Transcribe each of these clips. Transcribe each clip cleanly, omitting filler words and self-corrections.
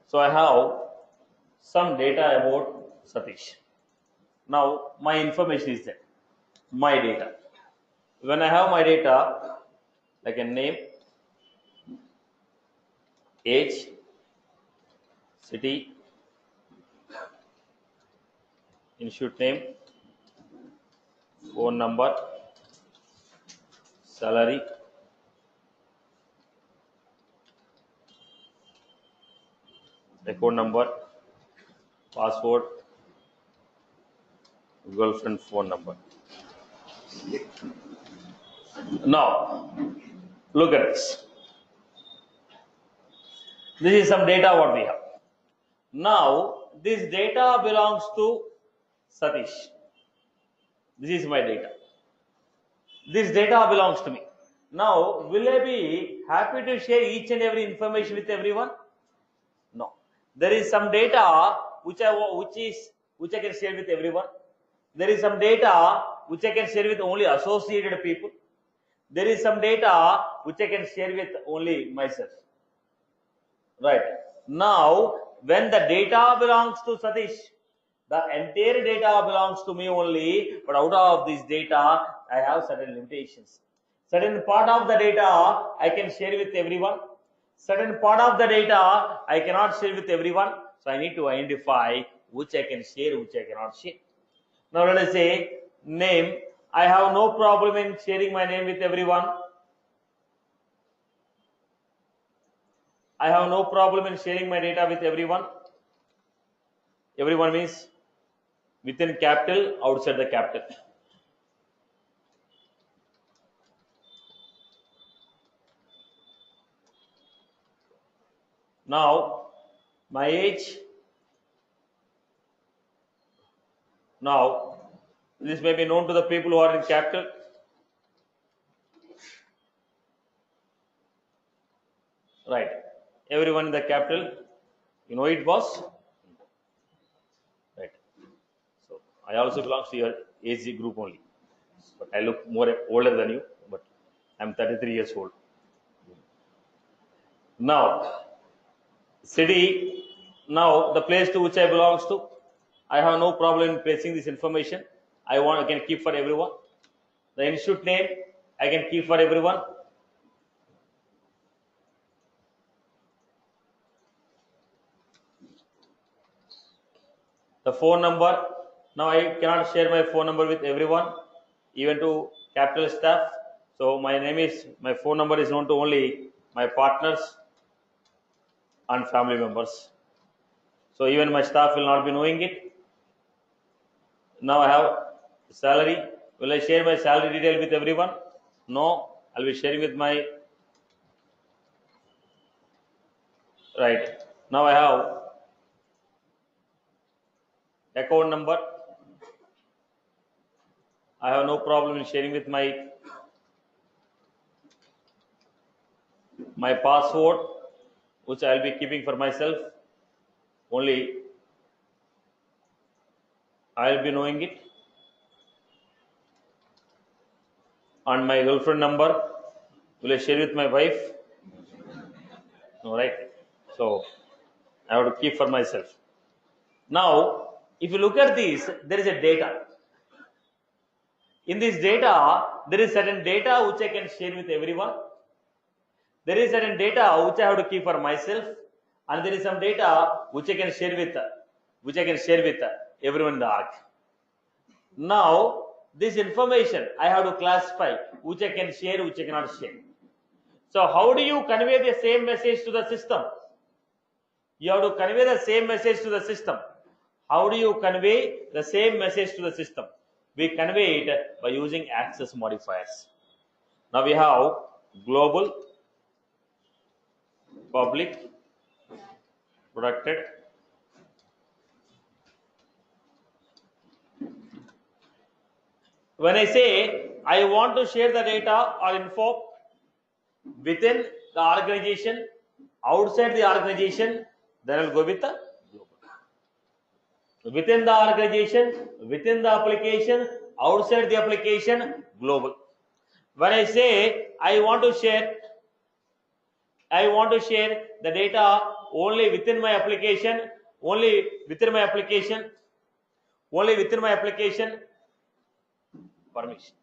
So I have some data about Satish. Now my information is there, my data. When I have my data, like a name, age, city, institute name, phone number, salary, account number, password, girlfriend phone number. Now look at this. This is some data what we have. Now this data belongs to Satish. This is my data. This data belongs to me. Now will I be happy to share each and every information with everyone? No. There is some data which I can share with everyone. There is some data which I can share with only associated people. There is some data which I can share with only myself. Right. Now, when the data belongs to Satish, the entire data belongs to me only, but out of this data, I have certain limitations. Certain part of the data I can share with everyone. Certain part of the data I cannot share with everyone. So I need to identify which I can share, which I cannot share. Now let us say name. I have no problem in sharing my name with everyone. I have no problem in sharing my data with everyone. Everyone means within capital, outside the capital. Now, my age. Now, this may be known to the people who are in capital. Right. Everyone in the capital. You know it, boss? Right. So, I also belong to your age group only. But I look more older than you. But I'm 33 years old. Now, city. Now, the place to which I belongs to. I have no problem in placing this information. I can keep for everyone. The institute name I can keep for everyone. The phone number. Now I cannot share my phone number with everyone, even to capital staff. So my phone number is known to only my partners and family members. So even my staff will not be knowing it. Now I have salary. Will I share my salary detail with everyone? No. I'll be sharing with my right. Now I have account number. I have no problem in sharing with my password, which I'll be keeping for myself. Only I'll be knowing it. And my girlfriend number, will I share with my wife? No, right? So I have to keep for myself. Now, if you look at this, there is a data. In this data, there is certain data which I can share with everyone. There is certain data which I have to keep for myself, and there is some data which I can share with everyone in the arc. Now, this information I have to classify which I can share, which I cannot share. So how do you convey the same message to the system? You have to convey the same message to the system. How do you convey the same message to the system? We convey it by using access modifiers. Now we have global, public, protected, when I say I want to share the data or info within the organization, outside the organization, then I'll go with the global. Within the organization, within the application, outside the application, global. When I say I want to share the data only within my application, permission.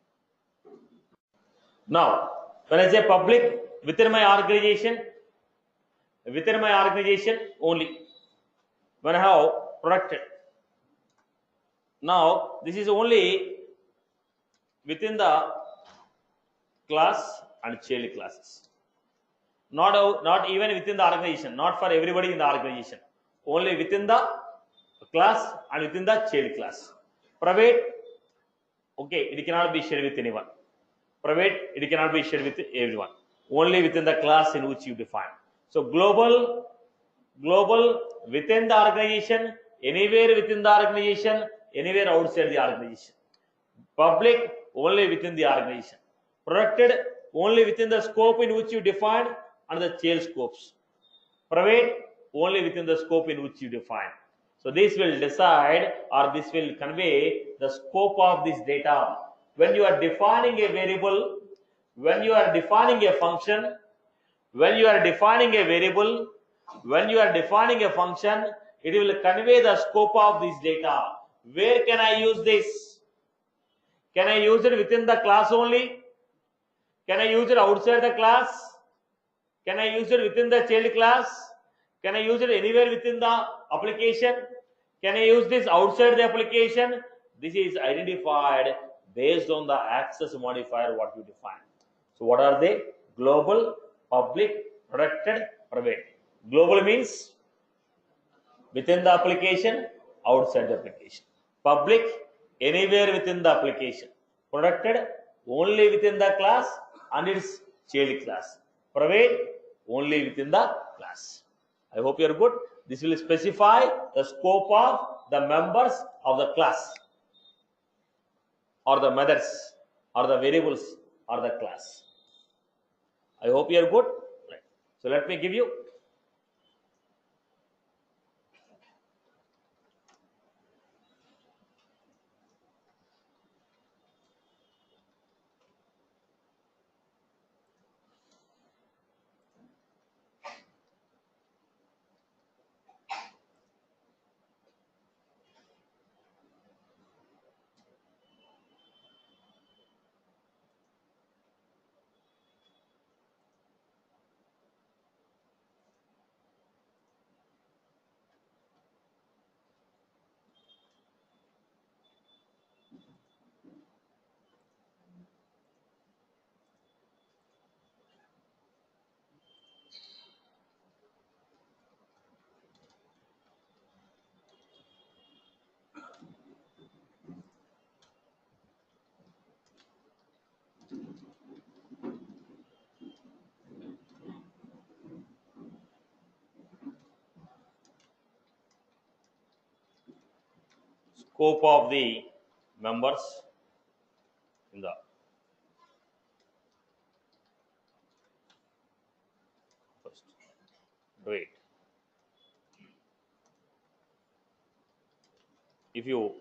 Now, when I say public, within my organization only. When I have protected. Now, this is only within the class and child classes. Not even within the organization, not for everybody in the organization. Only within the class and within the child class. Private, okay, it cannot be shared with anyone. Private, it cannot be shared with everyone. Only within the class in which you define. So global within the organization, anywhere within the organization, anywhere outside the organization. Public, only within the organization. Protected, only within the scope in which you define and the child scopes. Private, only within the scope in which you define. So this will decide, or this will convey the scope of this data. When you are defining a variable, when you are defining a function, when you are defining a variable, when you are defining a function, it will convey the scope of this data. Where can I use this? Can I use it within the class only? Can I use it outside the class? Can I use it within the child class? Can I use it anywhere within the application? Can I use this outside the application? This is identified based on the access modifier what you define. So what are they? Global, public, protected, private. Global means within the application, outside the application. Public, anywhere within the application. Protected, only within the class and its child class. Private, only within the class. I hope you are good. This will specify the scope of the members of the class, or the methods, or the variables, or the class. I hope you are good. Right. So let me give you scope of the members in the first. Wait. If you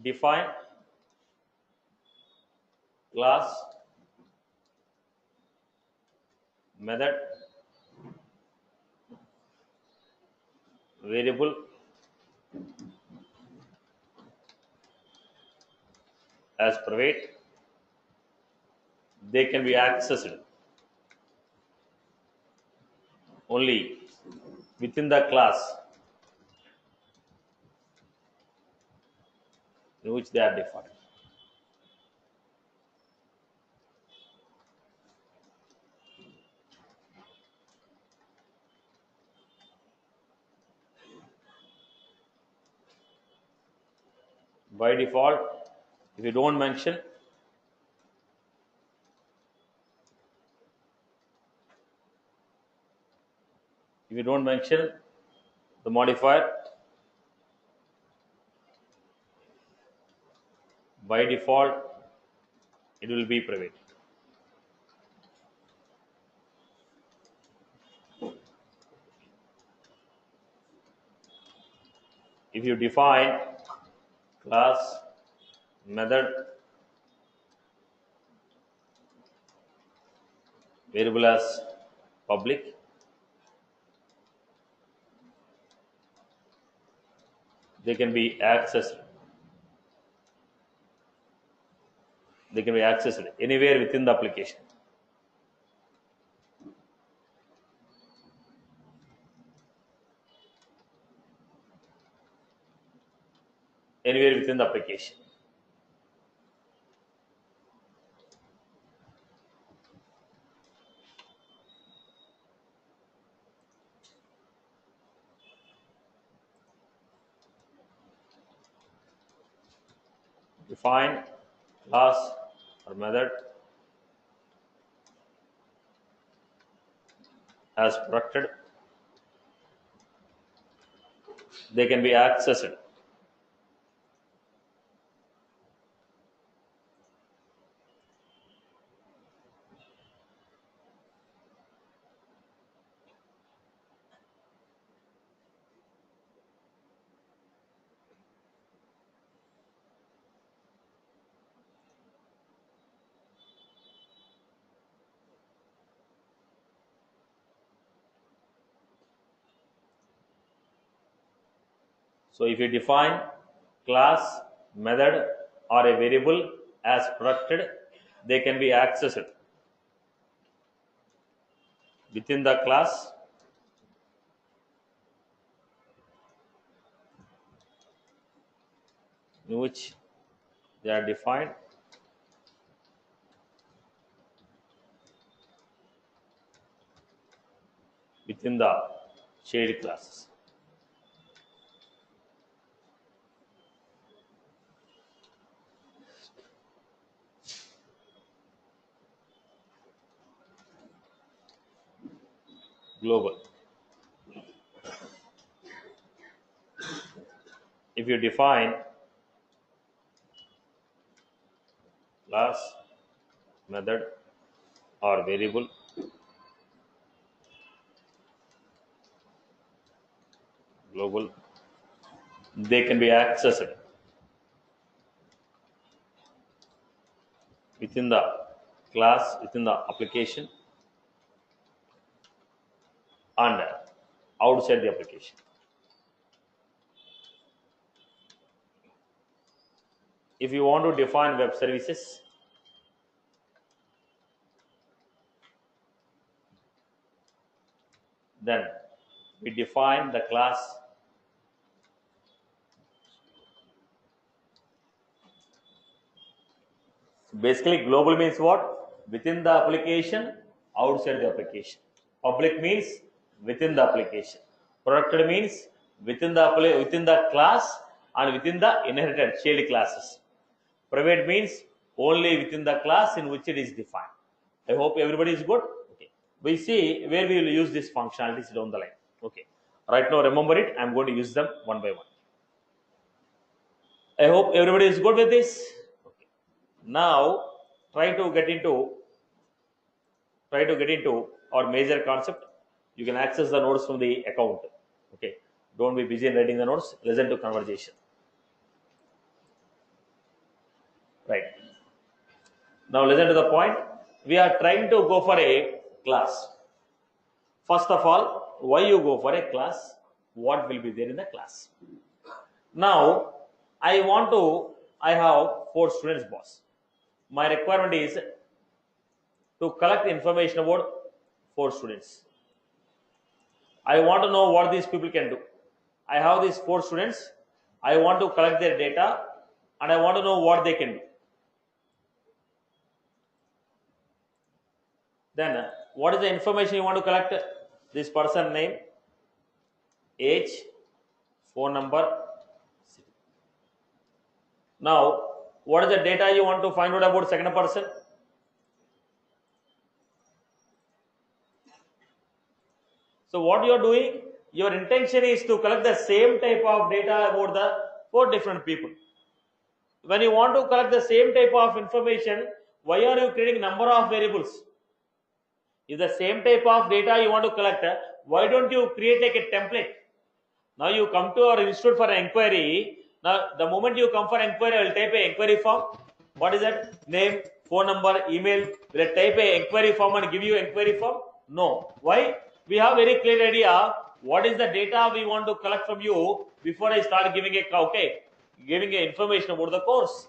define class, method, variable as private, they can be accessed only within the class in which they are defined. By default, if you don't mention, the modifier, by default it will be private. If you define class, method, variable as public, they can be accessed. They can be accessed anywhere within the application. Anywhere within the application. Define class or method as protected. They can be accessed. So if you define class, method or a variable as protected, they can be accessed within the class in which they are defined, within the shared classes. Global. If you define class, method or variable global, they can be accessed within the class, within the application and outside the application. If you want to define web services, then we define the class basically. Global means what? Within the application, outside the application. Public means within the application. Protected means within the class and within the inherited shared classes. Private means only within the class in which it is defined. I hope everybody is good. Okay. We see where we will use these functionalities down the line. Okay. Right now, remember it. I'm going to use them one by one. I hope everybody is good with this. Okay. Now, try to get into our major concept. You can access the notes from the account. Okay. Don't be busy in writing the notes. Listen to conversation. Right. Now listen to the point. We are trying to go for a class. First of all, why you go for a class? What will be there in the class? Now, I have 4 students, boss. My requirement is to collect information about 4 students. I want to know what these people can do. I have these 4 students. I want to collect their data and I want to know what they can do. Then, what is the information you want to collect? This person name, age, phone number, city. Now, what is the data you want to find out about second person? So, what you are doing, your intention is to collect the same type of data about the 4 different people. When you want to collect the same type of information, why are you creating number of variables? If the same type of data you want to collect, why don't you create like a template? Now you come to our institute for an inquiry. Now the moment you come for inquiry, I will type an inquiry form. What is that? Name, phone number, email? Will I type a inquiry form and give you inquiry form? No. Why? We have very clear idea what is the data we want to collect from you before I start giving giving a information about the course.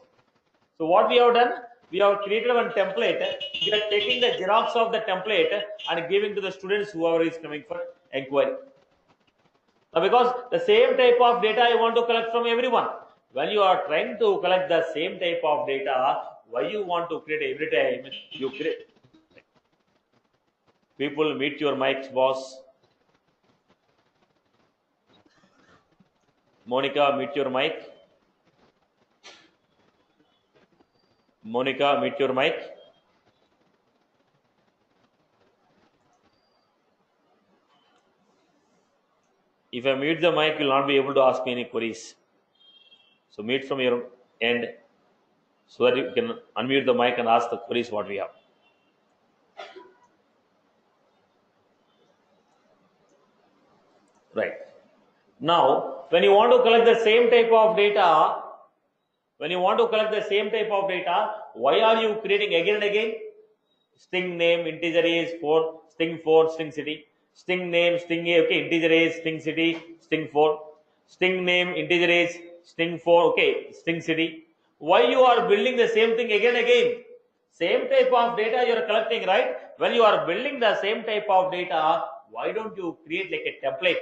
So what we have done, we have created one template. We are taking the xerox of the template and giving to the students whoever is coming for inquiry. Now, because the same type of data I want to collect from everyone. When you are trying to collect the same type of data, why you want to create every time you create? People, meet your mics, boss. Monica, meet your mic. Monica, meet your mic. If I mute the mic, you will not be able to ask me any queries. So mute from your end so that you can unmute the mic and ask the queries what we have. Right. Now, when you want to collect the same type of data, why are you creating again and again? String name, integer is 4, string 4, string city. String name, string a, okay, integer is string city, string 4. String name, integer is string 4, okay, string city. Why you are building the same thing again and again? Same type of data you are collecting, right? When you are building the same type of data, why don't you create like a template?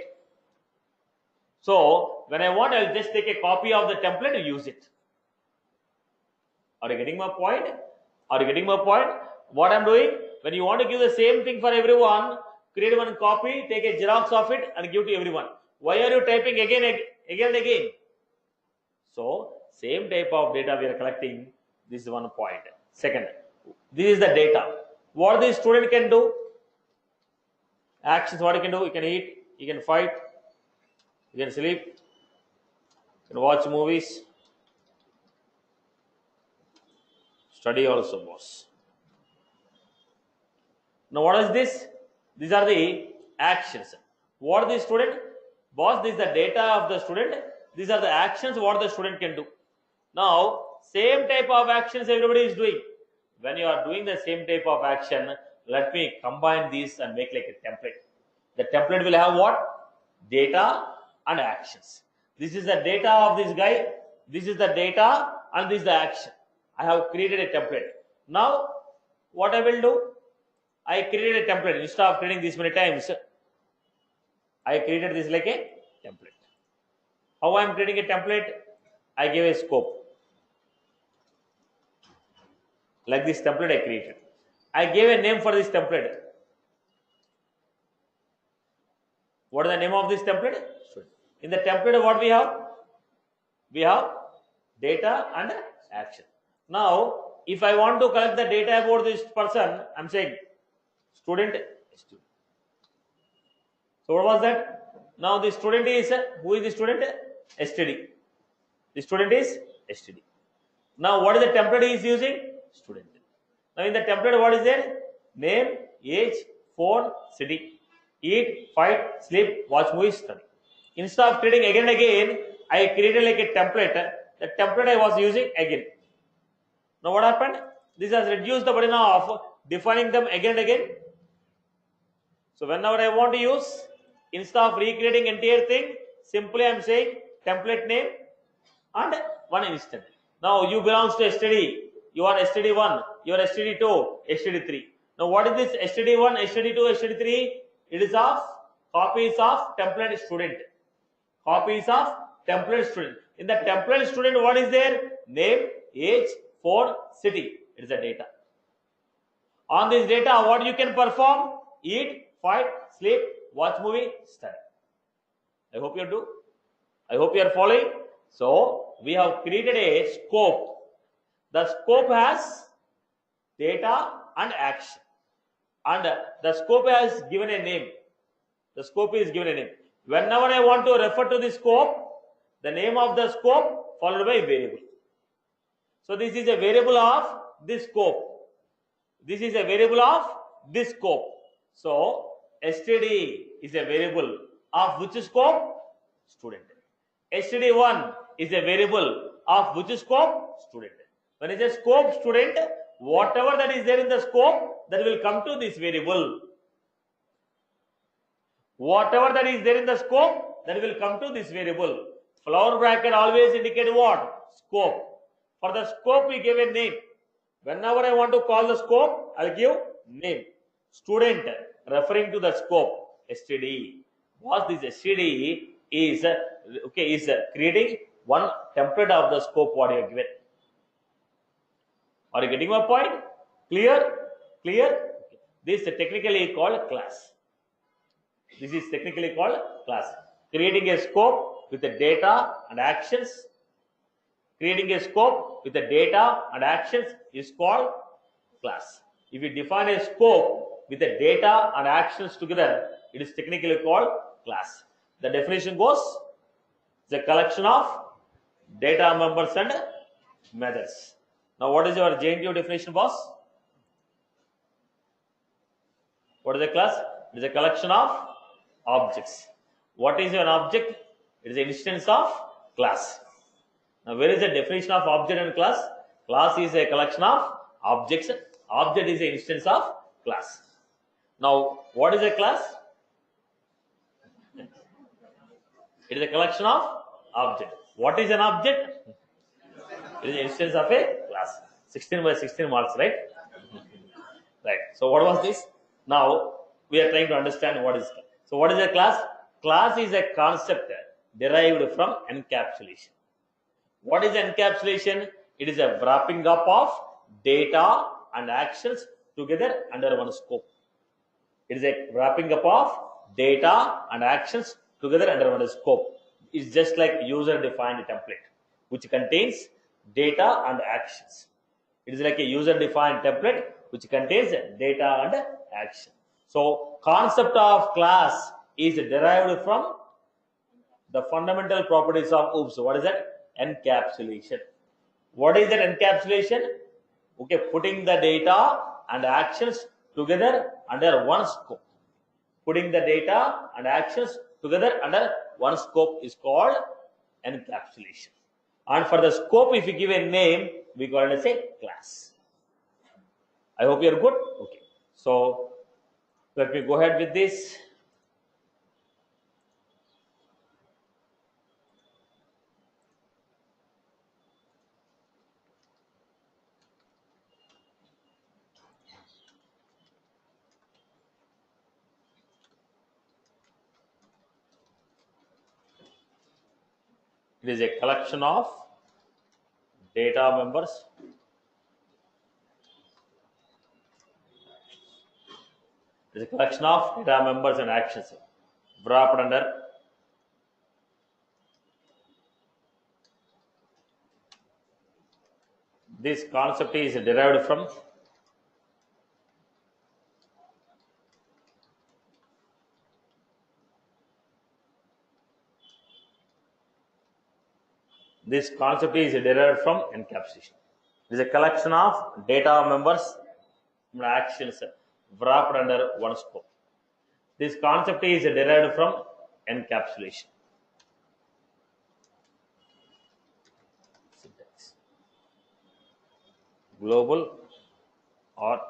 So when I want, I'll just take a copy of the template and use it. Are you getting my point? What I'm doing, when you want to give the same thing for everyone, create one copy, take a xerox of it and give to everyone. Why are you typing again and again? So same type of data we are collecting. This is one point. Second, this is the data. What the student can do? Actions, what he can do? He can eat, he can fight, he can sleep, he can watch movies, study also, boss. Now what is this? These are the actions. What the student? Boss, this is the data of the student. These are the actions what the student can do. Now, same type of actions everybody is doing. When you are doing the same type of action, let me combine these and make like a template. The template will have what? Data and actions. This is the data of this guy. This is the data and this is the action. I have created a template. Now, what I will do? I created a template. Instead of creating this many times, I created this like a template. How I am creating a template? I gave a scope. Like this template I created. I gave a name for this template. What is the name of this template? In the template, what we have? We have data and action. Now, if I want to collect the data about this person, I'm saying student. So what was that? Now the student is, who is the student? STD. The student is STD. Now what is the template he is using? Student. Now in the template, what is there? Name, age, phone, city, eat, fight, sleep, watch movies, study. Instead of creating again and again, I created like a template. The template I was using again. Now what happened? This has reduced the burden of defining them again and again. So whenever I want to use, instead of recreating entire thing, simply I am saying template name and one instant. Now you belongs to STD. You are STD1, you are STD2, STD3. Now what is this STD1, STD2, STD3? It is of copies of template student. Copies of template student. In the template student, what is there? Name, age, phone, city. It is the data. On this data, what you can perform? Eat, fight, sleep, watch movie, study. I hope you do. I hope you are following. So we have created a scope. The scope has data and action. And the scope has given a name. The scope is given a name. Whenever I want to refer to the scope, the name of the scope followed by variable. So this is a variable of this scope. This is a variable of this scope. So STD is a variable of which scope? Student. STD1 is a variable of which scope? Student. When it is scope student, Whatever that is there in the scope, that will come to this variable. Whatever that is there in the scope, that will come to this variable. Flower bracket always indicate what? Scope. For the scope, we give a name. Whenever I want to call the scope, I'll give name. Student, referring to the scope, STD. What this STD is, creating one template of the scope what you are given. Are you getting my point? Clear? Clear? This is technically called class. This is technically called class. Creating a scope with the data and actions. Creating a scope with the data and actions is called class. If you define a scope with the data and actions together, it is technically called class. The definition goes, it's a collection of data members and methods. Now, what is your JNTU definition, boss? What is a class? It is a collection of objects. What is an object? It is an instance of class. Now, where is the definition of object and class? Class is a collection of objects. Object is an instance of class. Now, what is a class? It is a collection of object. What is an object? It is an instance of a class. 16 by 16 marks, right? Right. So, what was this? Now, we are trying to understand what is class. So, what is a class? Class is a concept derived from encapsulation. What is encapsulation? It is a wrapping up of data and actions together under one scope. It is a wrapping up of data and actions together under one scope. It's just like user-defined template, which contains data and actions. It is like a user-defined template which contains data and action. So, concept of class is derived from the fundamental properties of OOPS. What is that? Encapsulation. What is that encapsulation? Okay, putting the data and actions together under one scope. Putting the data and actions together under one scope is called encapsulation. And for the scope, if you give a name, we call it as a class. I hope you are good. Okay. So, let me go ahead with this. It is a collection of data members. It is a collection of data members and actions wrapped under this concept is derived from encapsulation. It is a collection of data members and actions wrapped under one scope. This concept is derived from encapsulation. Syntax. Global or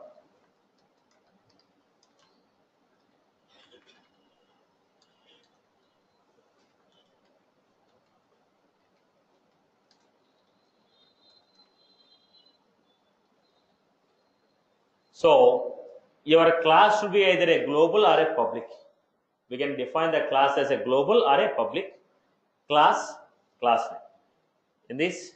so your class should be either a global or a public. We can define the class as a global or a public class name. In this,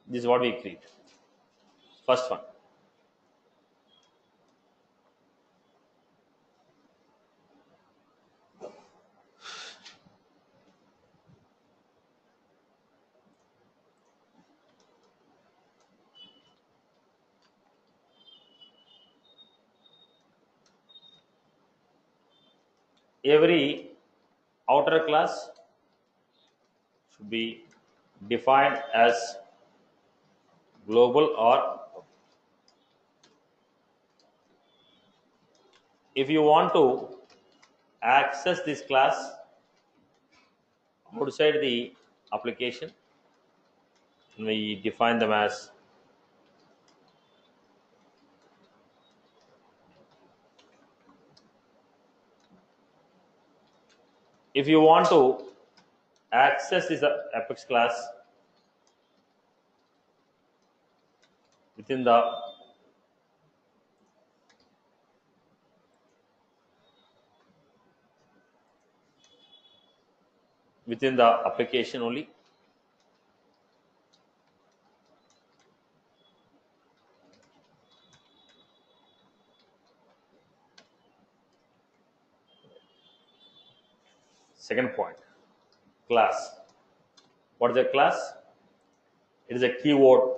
this is what we create. First one. every outer class should be defined as global or if you want to access this class outside the application, we define them as if you want to access this Apex class within the application only, second point, class. What is a class? It is a keyword.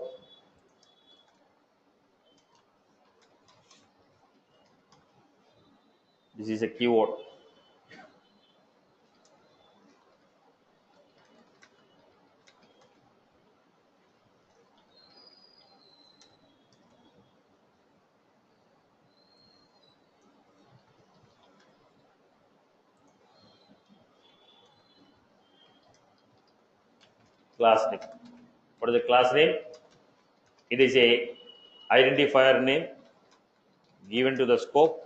This is a keyword. Class name. What is the class name? It is a identifier name given to the scope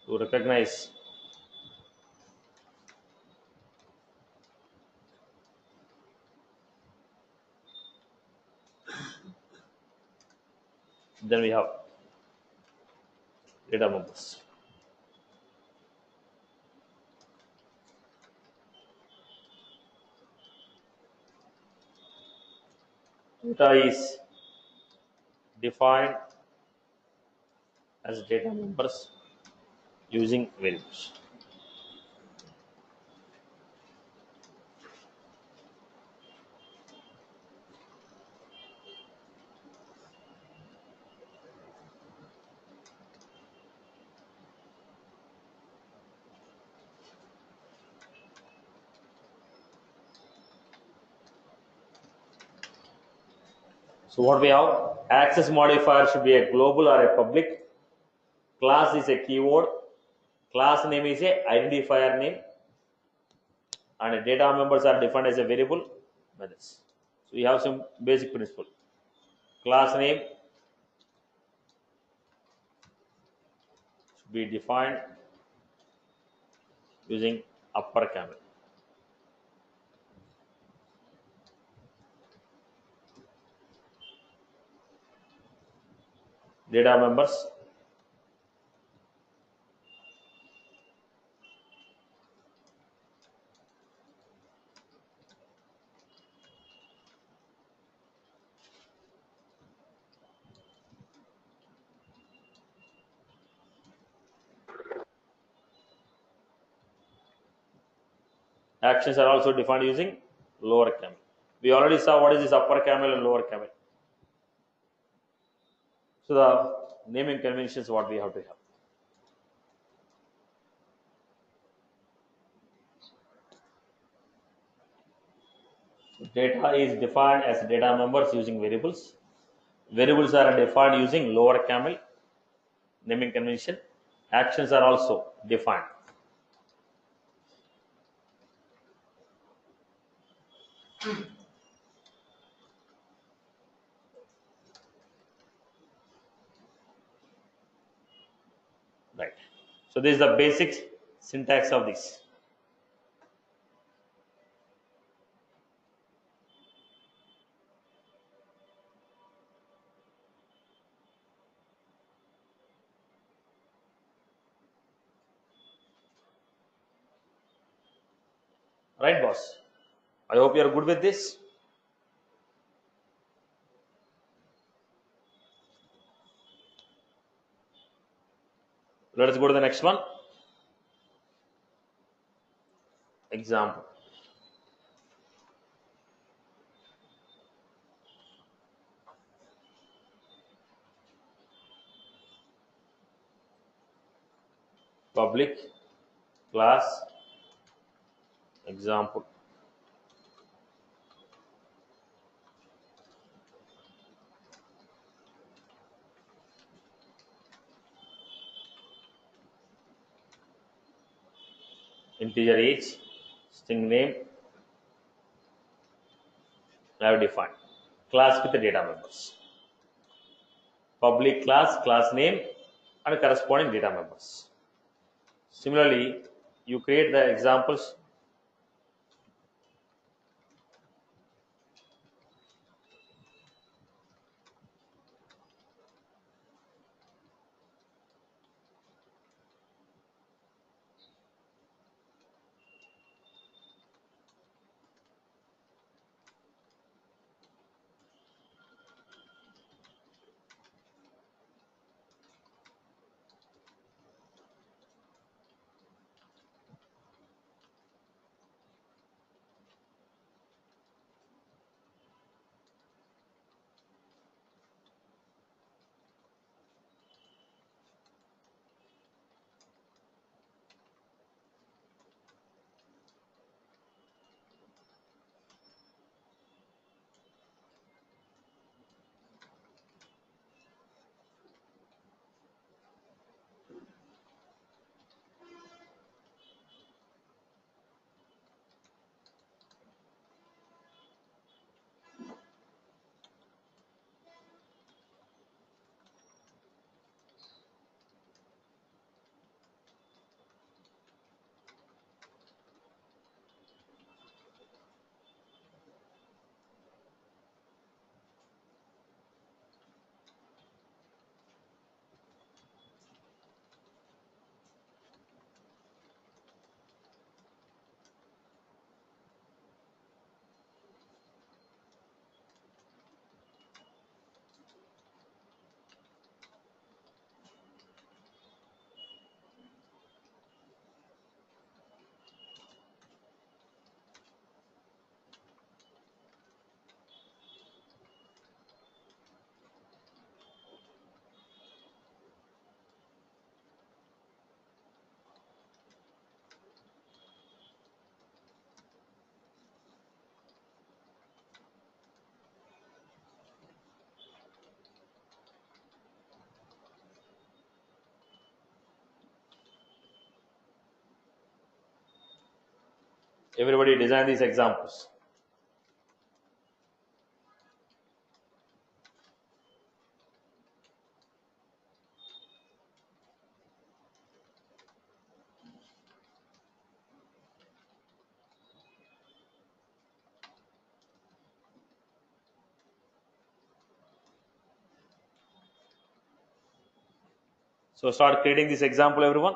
to recognize then we have data members. Data is defined as data members using variables. So what we have, access modifier should be a global or a public. Class is a keyword. Class name is a identifier name. And data members are defined as a variable methods. So we have some basic principle. Class name should be defined using upper camel. Data members actions are also defined using lower camel. We already saw what is this upper camel and lower camel. So the naming conventions what we have to have. Data is defined as data members using variables. Variables are defined using lower camel naming convention. Actions are also defined. Right. So this is the basic syntax of this. Right, boss? I hope you are good with this. Let us go to the next one. Example. public class example. Integer age, string name, I have defined. Class with the data members. Public class, class name, and corresponding data members. Similarly, you create the examples. Everybody design these examples. So start creating this example, everyone.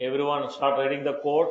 Everyone start writing the code.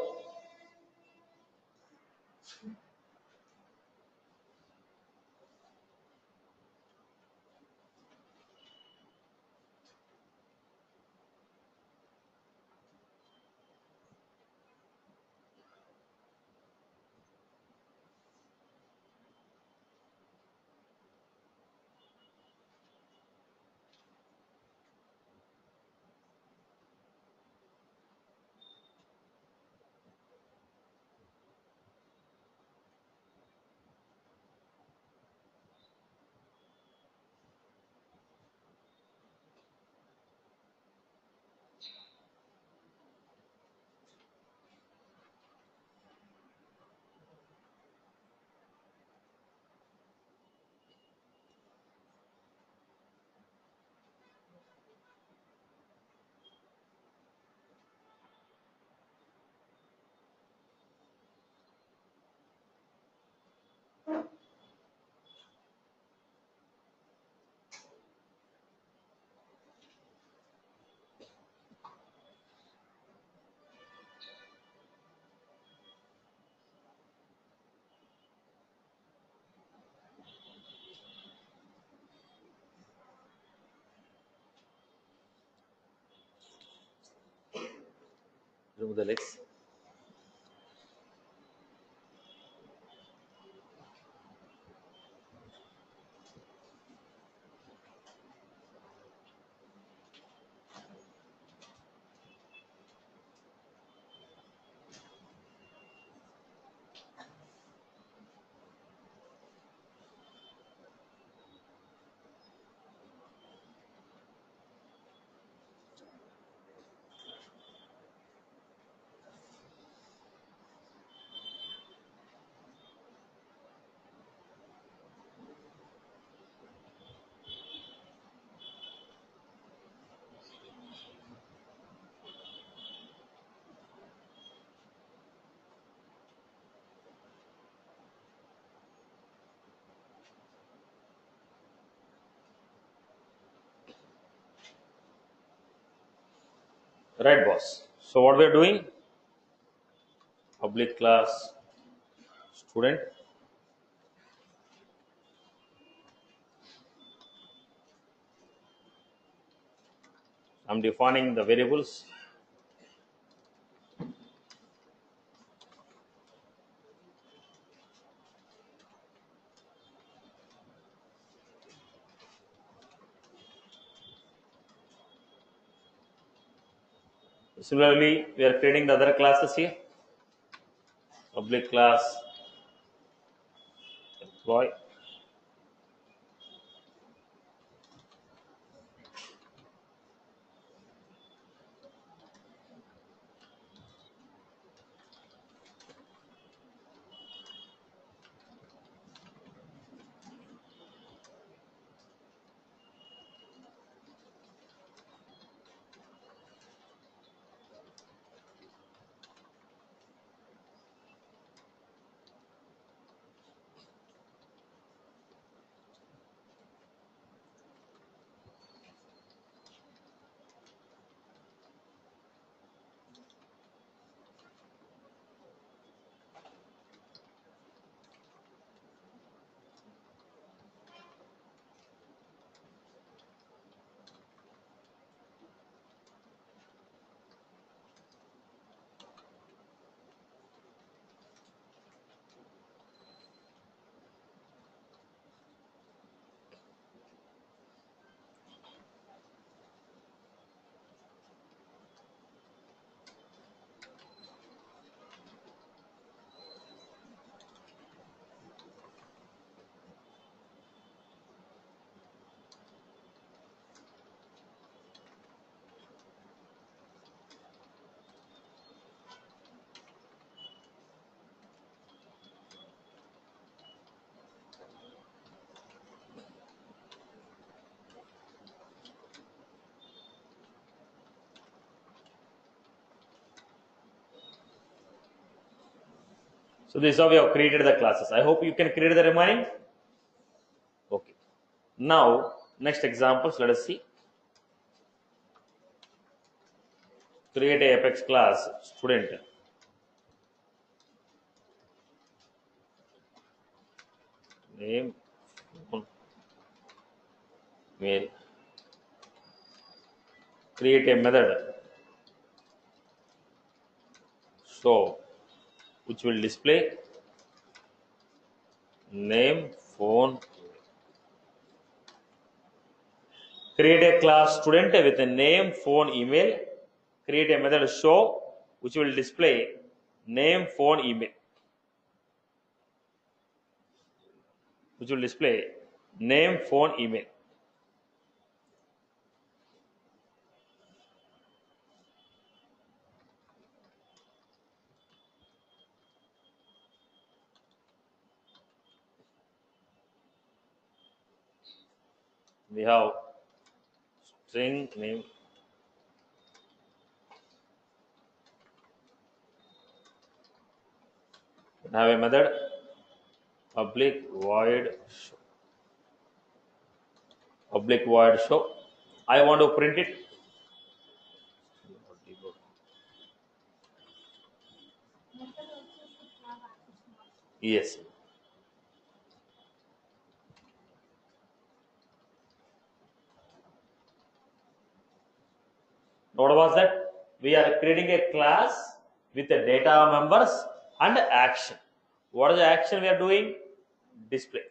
Remove the legs. Right, boss. So what we are doing? Public class student. I'm defining the variables. Similarly, we are creating the other classes here. Public class employee. So this is how we have created the classes. I hope you can create the remaining. Okay. Now, next examples, let us see. create a Apex class student name phone, mail, create a method show which will display name phone, create a class student with a name phone email, create a method show which will display name phone email, which will display name phone email. We have string name, have a method public void show, public void show. I want to print it. Yes. What was that? We are creating a class with the data members and action. What is the action we are doing? Display.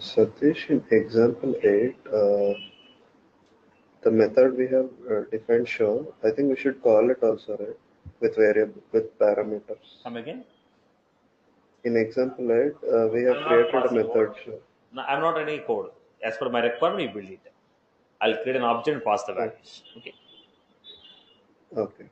Satish, in example 8, the method we have defined show, I think we should call it also, right? With variable, with parameters. Come again. In example 8, we have I'm not created a passing method code. show. No, I'm not writing code. As per my requirement, you build it. I'll create an object and pass the Oh, values. Okay. okay.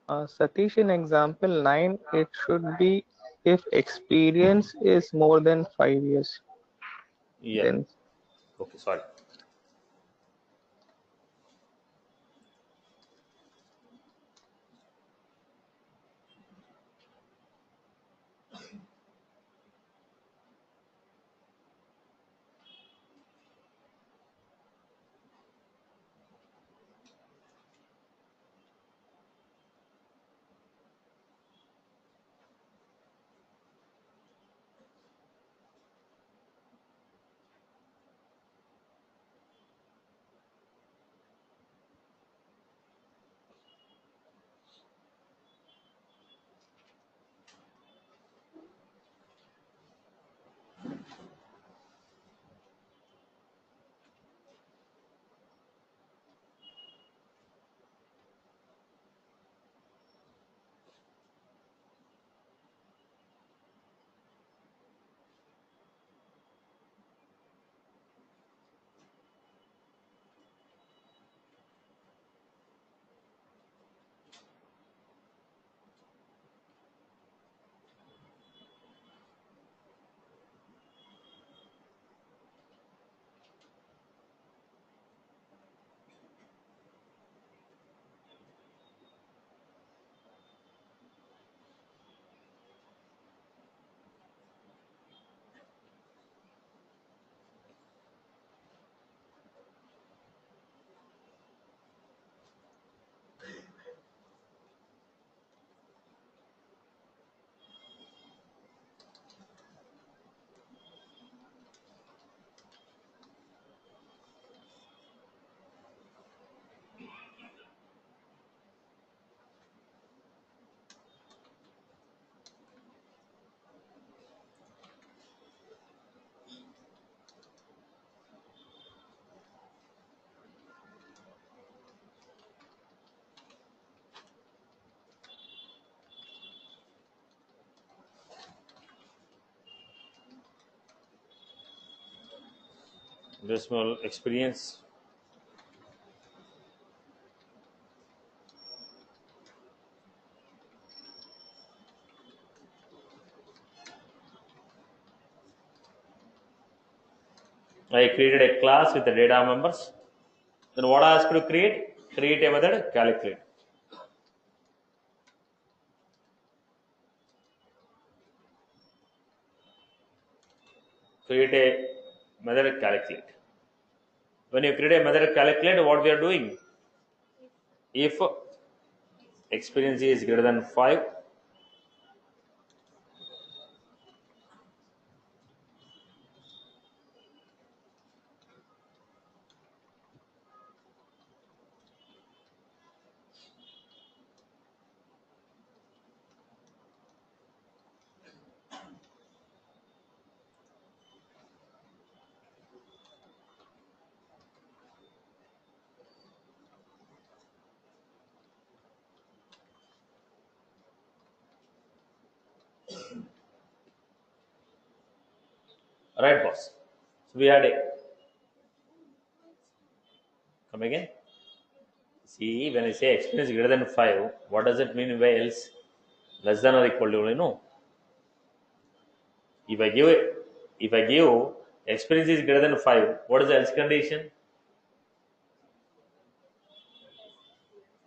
Satish, in example 9, it should be if experience is more than 5 years. Yeah. Then Okay. Sorry. Decimal experience. I created a class with the data members. Then what I asked to create? Create a method, calculate. Create a method, calculate. When you create a method, calculate, what we are doing? If experience is greater than 5, right, boss? So we had a come again. See, when I say experience greater than 5, what does it mean by else? Less than or equal to, If I give experience is greater than 5, what is the else condition?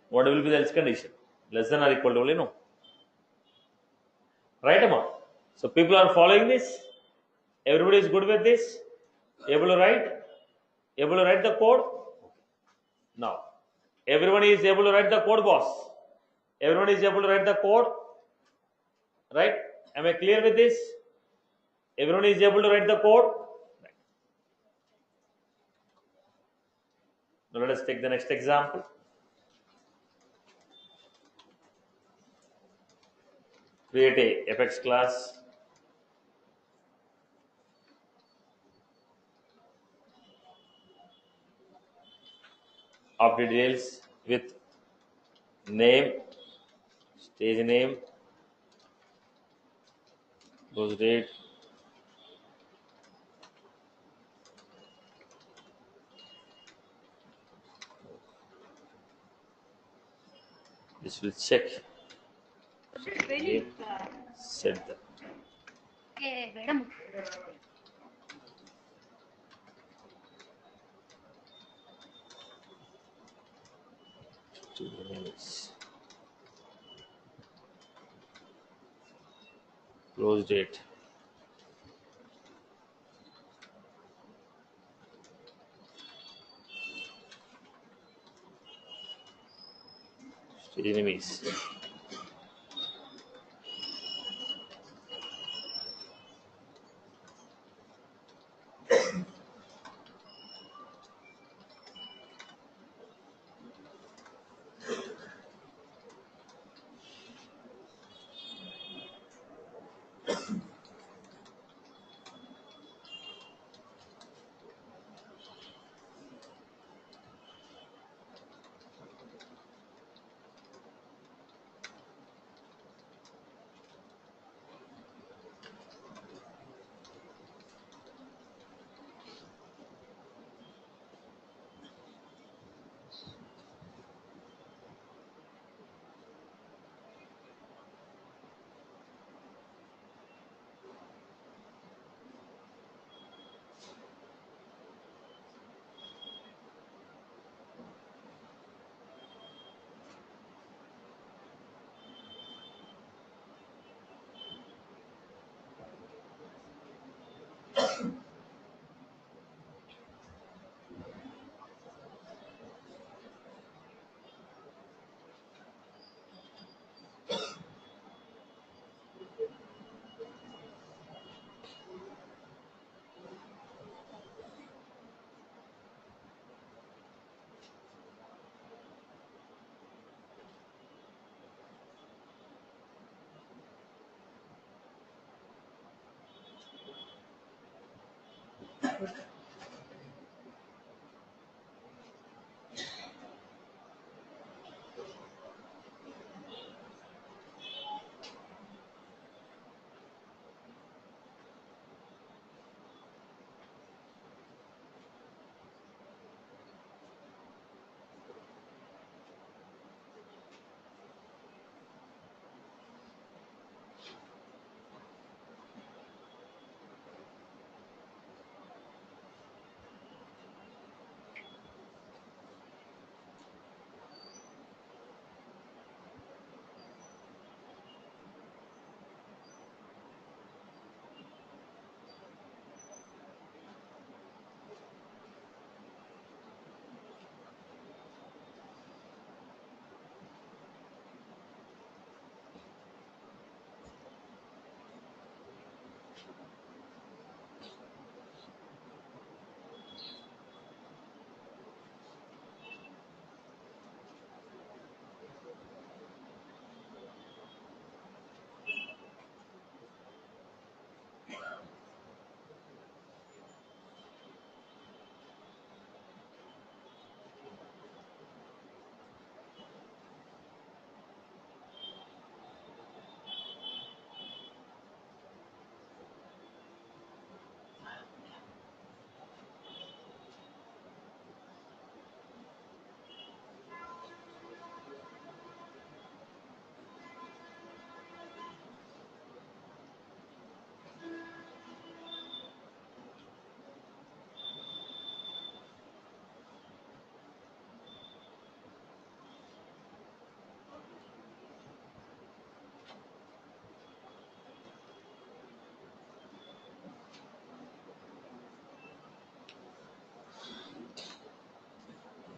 What will be the else condition? Less than or equal to, Right, Amma? So people are following this. Everybody is good with this. Able to write? Able to write the code? Now, everyone is able to write the code, boss. Everyone is able to write the code, right? Am I clear with this? Everyone is able to write the code. Right. Now let us take the next example. Create a Apex class. Of details with name, stage name, close date, this will check. Set the close date. Stage enemies.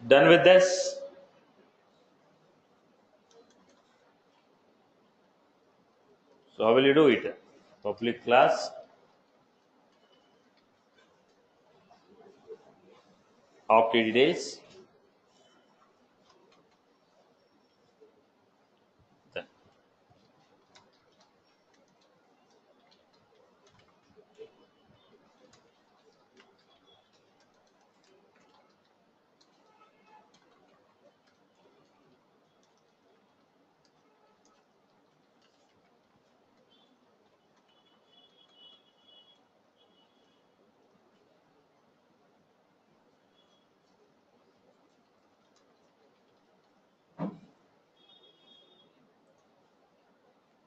Done with this? So how will you do it? Public class of TD days. Done.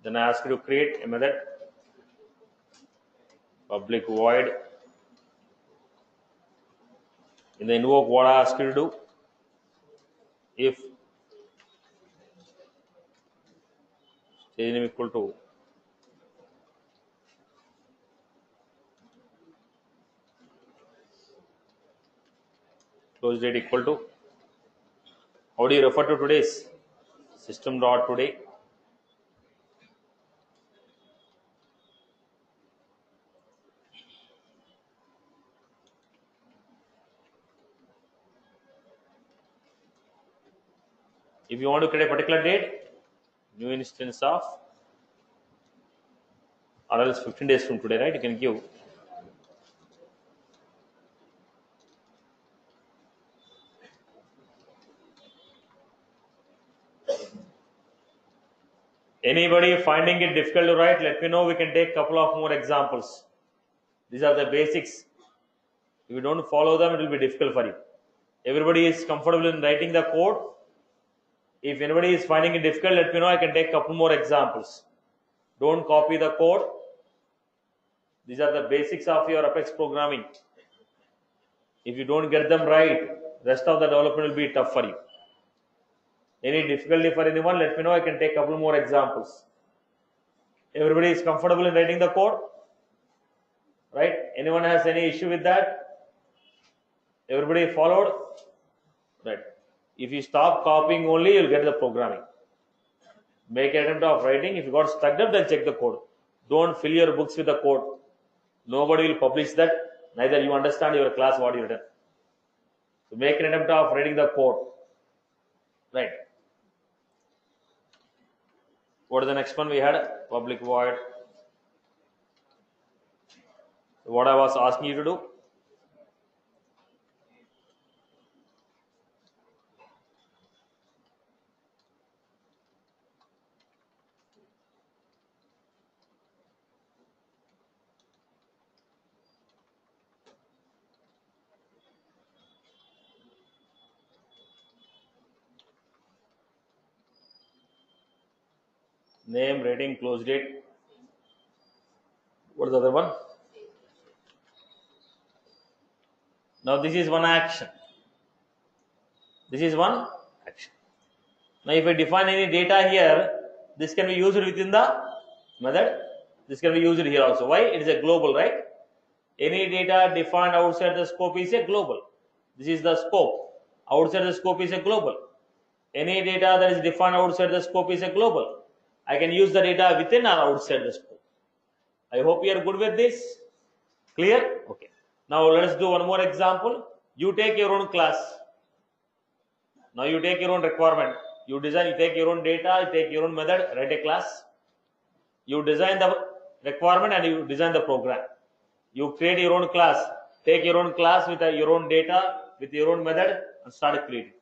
Then I ask you to create a method, public void. In the invoke, what I ask you to do? If stage name equal to close date equal to, how do you refer to today's? System dot today. If you want to create a particular date, new instance of, or else 15 days from today, right? You can give. Anybody finding it difficult to write, let me know. We can take a couple of more examples. These are the basics. If you don't follow them, it will be difficult for you. Everybody is comfortable in writing the code. If anybody is finding it difficult, let me know. I can take a couple more examples. Don't copy the code. These are the basics of your Apex programming. If you don't get them right, rest of the development will be tough for you. Any difficulty for anyone, let me know. I can take a couple more examples. Everybody is comfortable in writing the code, right? Anyone has any issue with that? Everybody followed, right? If you stop copying only, you'll get the programming. Make an attempt of writing. If you got stuck up, then check the code. Don't fill your books with the code. Nobody will publish that. Neither you understand your class what you written. So make an attempt of writing the code, right? What is the next one we had? Public void. What I was asking you to do? Name, rating, close date. What is the other one? Now this is one action. This is one action. Now if I define any data here, this can be used within the method. This can be used here also. Why? It is a global, right? Any data defined outside the scope is a global. This is the scope. Outside the scope is a global. Any data that is defined outside the scope is a global. I can use the data within or outside the scope. I hope you are good with this. Clear? Okay. Now let us do one more example. You take your own class. Now you take your own requirement. You design, you take your own data, you take your own method, write a class. You design the requirement and you design the program. You create your own class. Take your own class with your own data, with your own method and start creating.